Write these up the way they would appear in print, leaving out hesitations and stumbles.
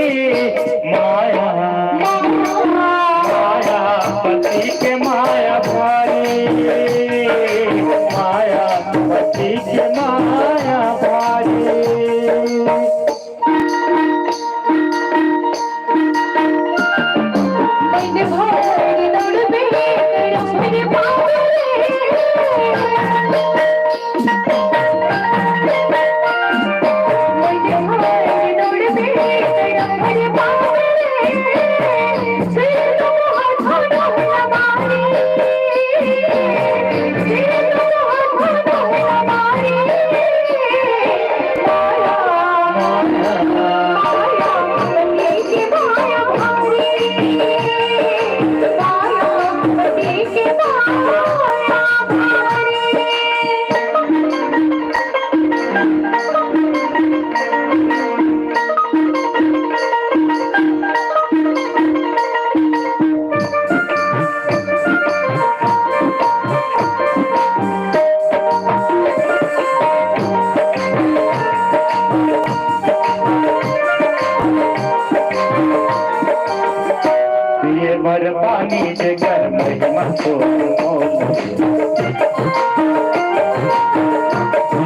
माया माया पति के माया भारी, माया पति के माया भारी। भर पानी से घर महिमा को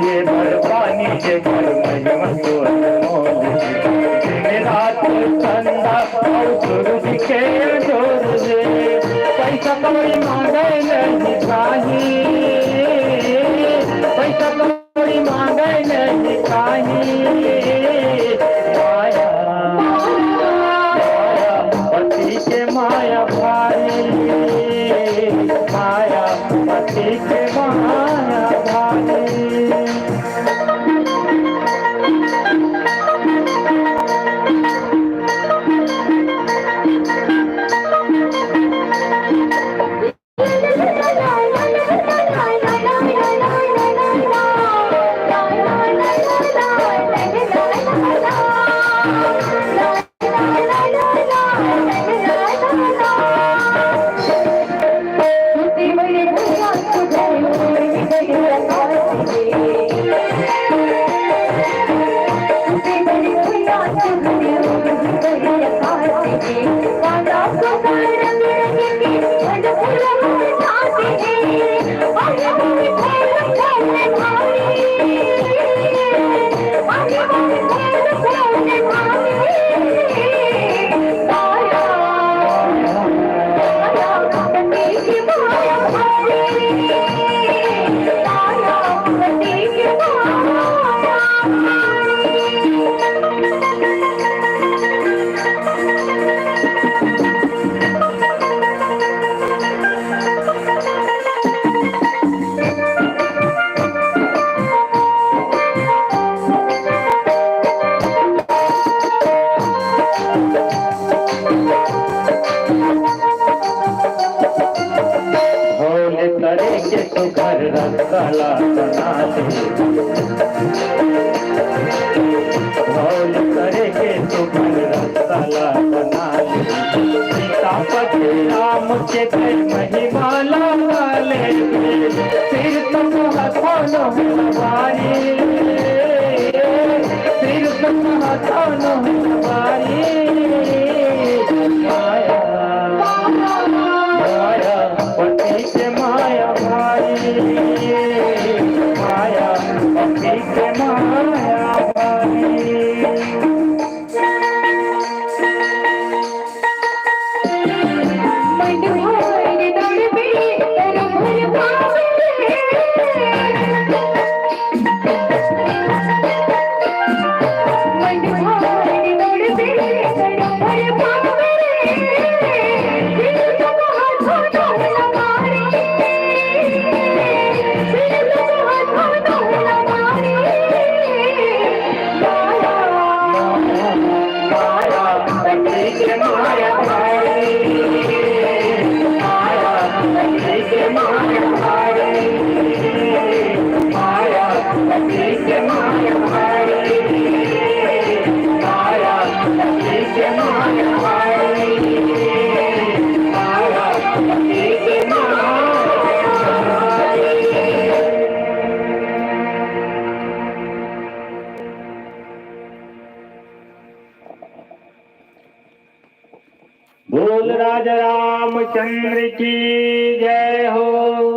ये भर पानी से घर महिमा को दिन रात ठंडा और सूरज के जोर से पैसा कोई मांगे नहीं चाहिए, पैसा कोई मांगे नहीं चाहिए। माया भारी, माया पति के माया भारी। करेंगे तो घर रंगला बना दे, भौल करेंगे तो घर रंगला बना दे। सीतापति राम के घर महिमा लगा लेंगे, फिर तुम हथौनो हमारी, फिर तुम हथौनो हमारी। माया माया पति के माया भारी, माया पति के माया भारी। बोल राजा रामचंद्र की जय हो।